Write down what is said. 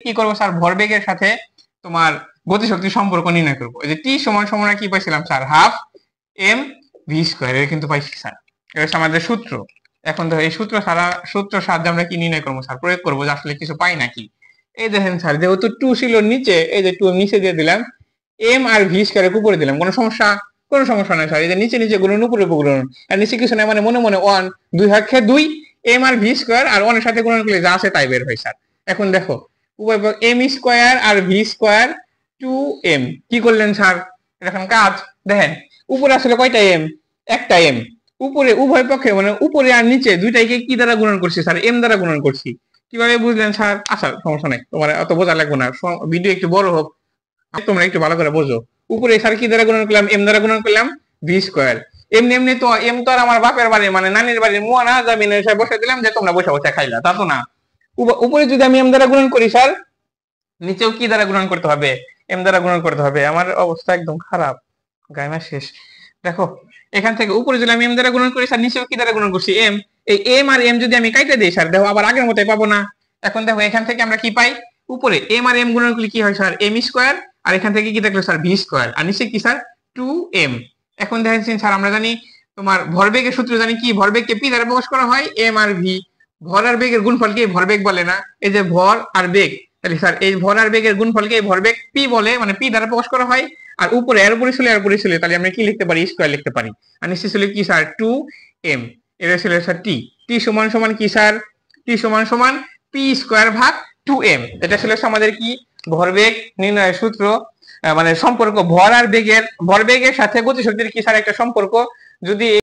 কি করবো স্যার, ভরবেগের সাথে তোমার গতিশক্তির সম্পর্ক নির্ণয় করবো। এই যে টি সমান সমান কি পাইছিলাম sir, half M V square, এটা কিন্তু পাইছি স্যার, এটা হচ্ছে আমাদের সূত্র। এখন দেখো এই সূত্র সাহায্যে আমরা কি নির্ণয় করবো স্যার, প্রয়োগ করবো যে আসলে কিছু পাই নাকি। এই দেখেন স্যার, যেহেতু টু ছিল নিচে, এই যে টু নিচে দিয়ে দিলাম, এম আর ভি স্কোয়ারের উপরে দিলাম, কোনো সমস্যা নাই স্যার। এই যে নিচে নিচে গুণন, উপরে গুণন, আর নিচে কিছু নাই, মানে মনে মনে ওয়ান, দুই হাতে দুই, এম আর ভি স্কোয়ার আর ওয়ানের সাথে গুণন করলে যা আছে তাই বের হয় স্যার। এখন দেখো উভয় পক্ষ এম স্কোয়ার আর ভি স্কোয়ার টু এম, কি করলেন স্যার, এখন কাজ দেখেন, উপরে আসলে কয়টা এম, একটা এম, উপরে উভয় পক্ষে মানে উপরে আর নিচে দুইটাকে কি দ্বারা গুণন করছি স্যার, এম দ্বারা গুণন করছি। কিভাবে বুঝলেন স্যার? আচ্ছা সমস্যা নাই, তোমার অত বোঝা লাগবে না, ভিডিও একটু বড় হোক, তোমরা একটু ভালো করে বোঝো। উপরে স্যার কি দ্বারা গুণন করলাম, এম দ্বারা গুণন করলাম, ভি স্কোয়ার। এমনি এমনি তো এম তো আর আমার বাপের বাড়ি মানে নানির বাড়ির মুয়া না, জামিনে এসে বসে দিলাম যে তোমরা বসে বসে খাইলা, তা তো না। উপরে যদি আমি এম দ্বারা গুণন করি স্যার, নিচেও কি দ্বারা গুণন করতে হবে, এম দ্বারা গুণন করতে হবে। আমার অবস্থা একদম খারাপ, গায়মা শেষ। দেখো এখান থেকে উপরে যদি আমি এম দ্বারা গুণন করি স্যার, নিচেও কি দ্বারা গুণন করছি, এম। এই এম আর এম যদি আমি কাইটে দিই স্যার, দেখো আবার আগের মতোই পাবো না। এখন দেখো এখান থেকে আমরা কি পাই, উপরে এম আর এম গুণন করলে কি হয় স্যার, এম স্কোয়ার, আর এখান থেকে কি থাকলো স্যার, ভি স্কোয়ার, আর নিচে কি স্যার, টু এম। এখন দেখেন স্যার, আমরা জানি তোমার ভরবেগের সূত্র জানি কি, ভরবেগকে পি দ্বারা প্রকাশ করা হয়, এম আর ভি। ভর আর বেগের গুণফলকে ভরবেগ বলে না, এই যে ভর আর বেগ, তাহলে স্যার এই ভর আর বেগের গুণফলকে ভরবেগ পি বলে, মানে পি দ্বারা প্রকাশ করা হয়। আর উপরে এর উপরে ছিল, তাহলে আমরা কি লিখতে পারি, স্কোয়ার লিখতে পারি। আর নিচে ছিল কি স্যার, টু এম। এটা ছিল স্যার টি। টি সমান সমান কি স্যার, টি সমান সমান পি স্কোয়ার ভাগ টু এম। এটা ছিল আমাদের কি, ভরবেগ নির্ণয়ের সূত্র, মানে সম্পর্ক, ভর আর বেগের, ভরবেগের সাথে গতিশক্তির কি স্যার একটা সম্পর্ক। যদি